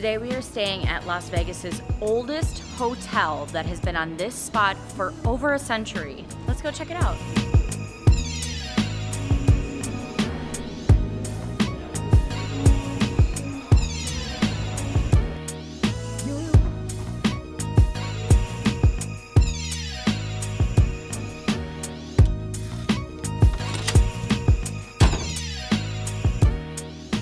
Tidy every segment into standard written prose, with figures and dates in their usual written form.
Today we are staying at Las Vegas's oldest hotel that has been on this spot for over a century. Let's go check it out.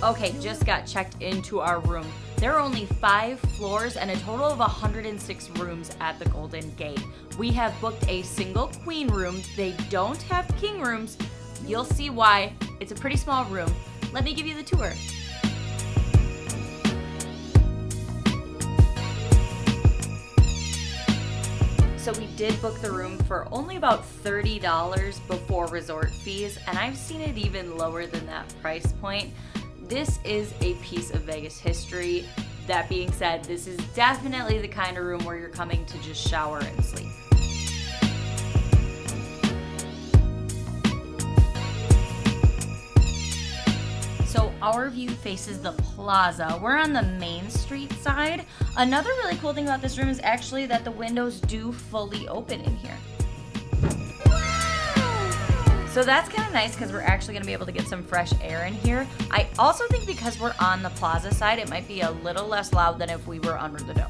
Okay, just got checked into our room. There are only 5 floors and a total of 106 rooms at the Golden Gate. We have booked a single queen room. They don't have king rooms. You'll see why. It's a pretty small room. Let me give you the tour. So we did book the room for only about $30 before resort fees, and I've seen it even lower than that price point. This is a piece of Vegas history. That being said, this is definitely the kind of room where you're coming to just shower and sleep. So our view faces the plaza. We're on the Main Street side. Another really cool thing about this room is actually that the windows do fully open in here. So that's kind of nice because we're actually going to be able to get some fresh air in here. I also think because we're on the plaza side, it might be a little less loud than if we were under the dome.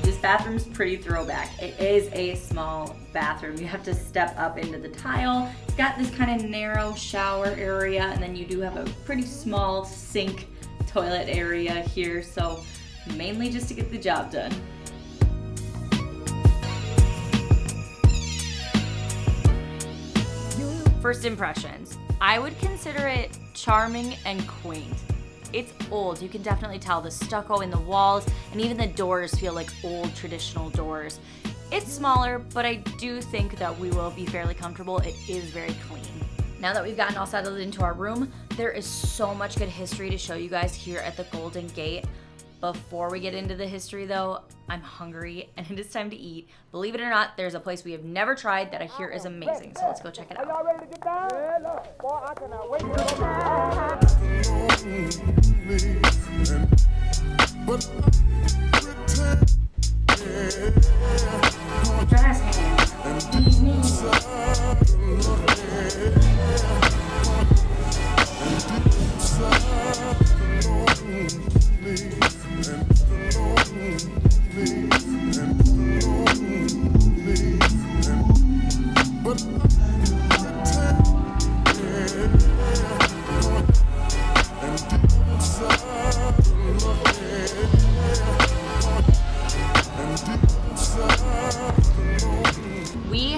This bathroom's pretty throwback. It is a small bathroom. You have to step up into the tile. It's got this kind of narrow shower area, and then you do have a pretty small sink toilet area here, so mainly just to get the job done. First impressions. I would consider it charming and quaint. It's old. You can definitely tell the stucco in the walls, and even the doors feel like old traditional doors. It's smaller, but I do think that we will be fairly comfortable. It is very clean. Now that we've gotten all settled into our room, there is so much good history to show you guys here at the Golden Gate. Before we get into the history though, I'm hungry and it is time to eat. Believe it or not, there's a place we have never tried that I hear is amazing, so let's go check it out. Are y'all ready to get down? Yeah, look. Boy, I cannot wait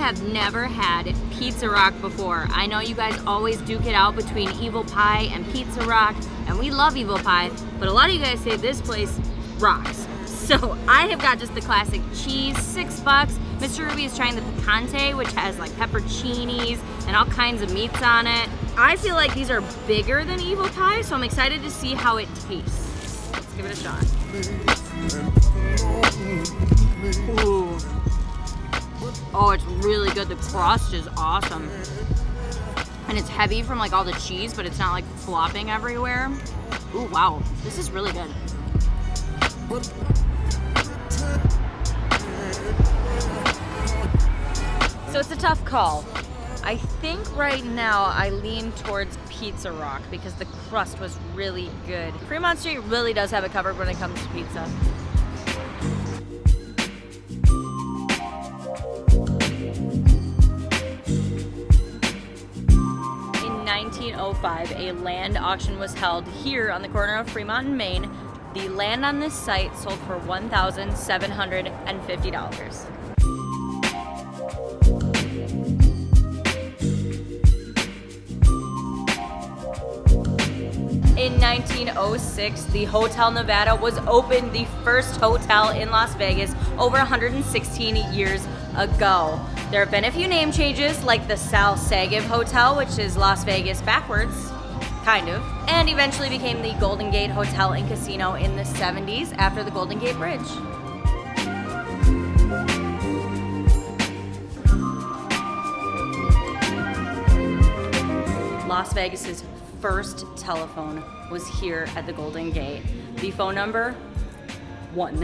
Have never had Pizza Rock before. I know you guys always duke it out between Evil Pie and Pizza Rock, and we love Evil Pie, but a lot of you guys say this place rocks. So I have got just the classic cheese, $6. Mr. Ruby is trying the picante, which has like pepperoncinis and all kinds of meats on it. I feel like these are bigger than Evil Pie, so I'm excited to see how it tastes. Let's give it a shot. Ooh. Oh, it's really good. The crust is awesome. And it's heavy from like all the cheese, but it's not like flopping everywhere. Ooh, wow. This is really good. So it's a tough call. I think right now I lean towards Pizza Rock because the crust was really good. Fremont St really does have it covered when it comes to pizza. In 1905, a land auction was held here on the corner of Fremont and Main. The land on this site sold for $1,750. In 1906, the Hotel Nevada was opened, the first hotel in Las Vegas, over 116 years ago. There have been a few name changes, like the Sal Sagiv Hotel, which is Las Vegas backwards, kind of, and eventually became the Golden Gate Hotel and Casino in the 70s after the Golden Gate Bridge. Las Vegas's first telephone was here at the Golden Gate. The phone number, 1.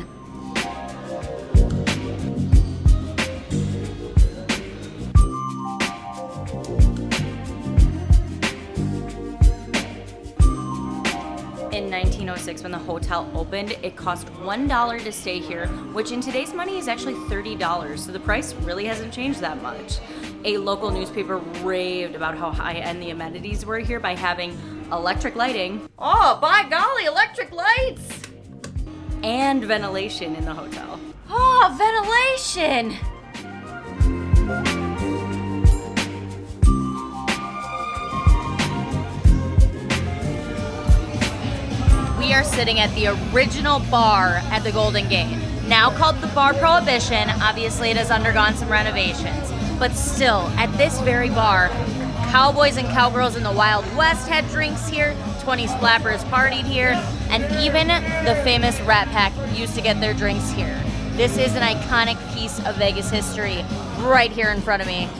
In 1906, when the hotel opened, it cost $1 to stay here, which in today's money is actually $30, so the price really hasn't changed that much. A local newspaper raved about how high-end the amenities were here by having electric lighting. Oh, by golly, electric lights! And ventilation in the hotel. Oh, ventilation! We are sitting at the original bar at the Golden Gate, now called the Bar Prohibition. Obviously, it has undergone some renovations, but still, at this very bar, cowboys and cowgirls in the Wild West had drinks here, 20 splappers partied here, and even the famous Rat Pack used to get their drinks here. This is an iconic piece of Vegas history right here in front of me.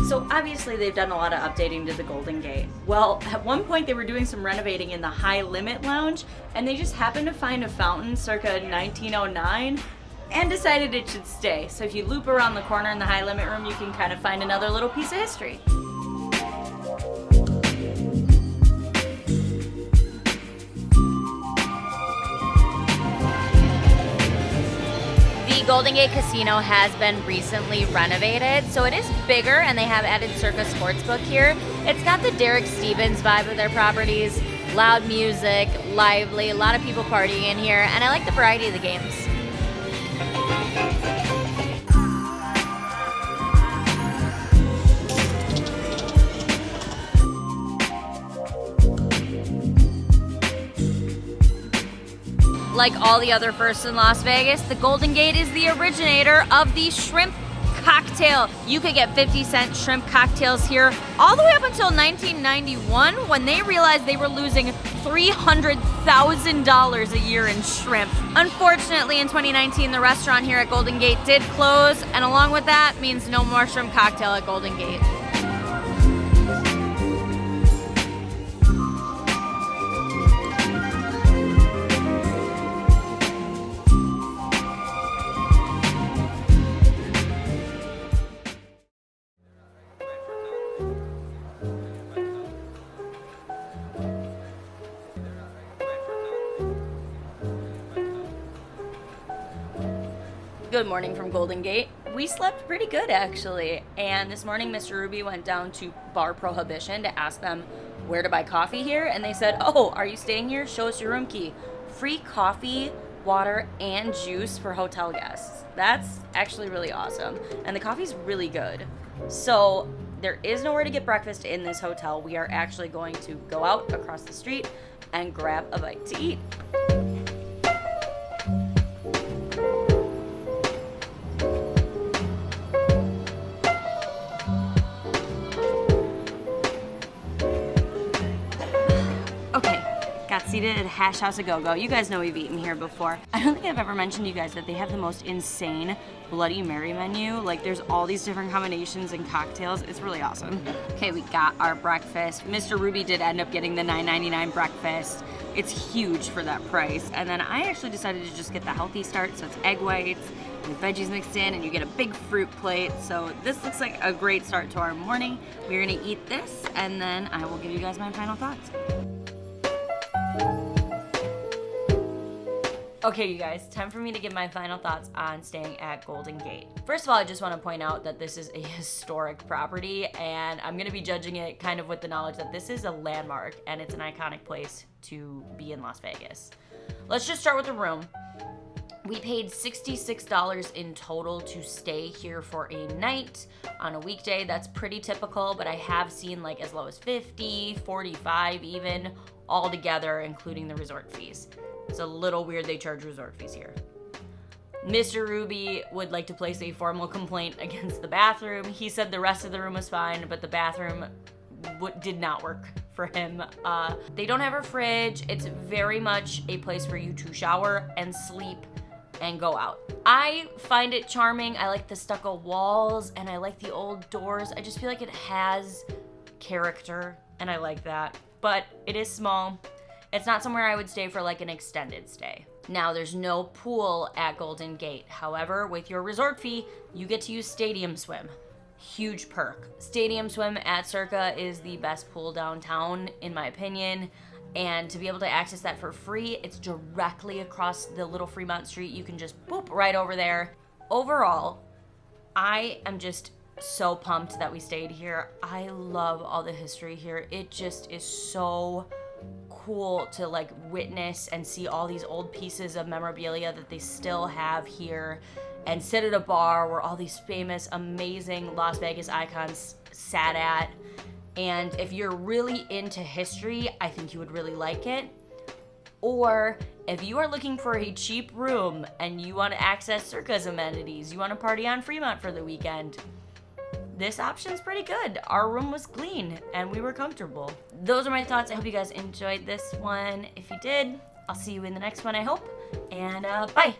So obviously they've done a lot of updating to the Golden Gate. Well, at one point they were doing some renovating in the High Limit Lounge, and they just happened to find a fountain circa 1909 and decided it should stay. So if you loop around the corner in the High Limit room, you can kind of find another little piece of history. The Golden Gate Casino has been recently renovated, so it is bigger, and they have added Circa Sportsbook here. It's got the Derek Stevens vibe of their properties, loud music, lively, a lot of people partying in here, and I like the variety of the games. Like all the other firsts in Las Vegas, the Golden Gate is the originator of the shrimp cocktail. You could get 50-cent shrimp cocktails here all the way up until 1991, when they realized they were losing $300,000 a year in shrimp. Unfortunately, in 2019, the restaurant here at Golden Gate did close, and along with that means no more shrimp cocktail at Golden Gate. Good morning from Golden Gate. We slept pretty good, actually. And this morning, Mr. Ruby went down to Bar Prohibition to ask them where to buy coffee here. And they said, "Oh, are you staying here? Show us your room key." Free coffee, water, and juice for hotel guests. That's actually really awesome. And the coffee's really good. So there is nowhere to get breakfast in this hotel. We are actually going to go out across the street and grab a bite to eat. Got seated at Hash House A Go-Go. You guys know we've eaten here before. I don't think I've ever mentioned to you guys that they have the most insane Bloody Mary menu. Like, there's all these different combinations and cocktails. It's really awesome. Okay, we got our breakfast. Mr. Ruby did end up getting the $9.99 breakfast. It's huge for that price. And then I actually decided to just get the healthy start, so it's egg whites with veggies mixed in, and you get a big fruit plate. So this looks like a great start to our morning. We're gonna eat this, and then I will give you guys my final thoughts. Okay, you guys, time for me to give my final thoughts on staying at Golden Gate. First of all, I just want to point out that this is a historic property, and I'm going to be judging it kind of with the knowledge that this is a landmark and it's an iconic place to be in Las Vegas. Let's just start with the room. We paid $66 in total to stay here for a night on a weekday. That's pretty typical, but I have seen like as low as $50, $45 even, all together, including the resort fees. It's a little weird they charge resort fees here. Mr. Ruby would like to place a formal complaint against the bathroom. He said the rest of the room was fine, but the bathroom did not work for him. They don't have a fridge. It's very much a place for you to shower and sleep and go out. I find it charming. I like the stucco walls and I like the old doors. I just feel like it has character and I like that. But it is small. It's not somewhere I would stay for like an extended stay. Now, there's no pool at Golden Gate. However, with your resort fee, you get to use Stadium Swim. Huge perk. Stadium Swim at Circa is the best pool downtown, in my opinion. And to be able to access that for free, it's directly across the little Fremont Street. You can just boop right over there. Overall, I am just so pumped that we stayed here. I love all the history here. It just is so cool to like witness and see all these old pieces of memorabilia that they still have here and sit at a bar where all these famous, amazing Las Vegas icons sat at. And if you're really into history, I think you would really like it. Or if you are looking for a cheap room and you want to access Circa's amenities, you want to party on Fremont for the weekend, this option's pretty good. Our room was clean and we were comfortable. Those are my thoughts. I hope you guys enjoyed this one. If you did, I'll see you in the next one, I hope. And bye.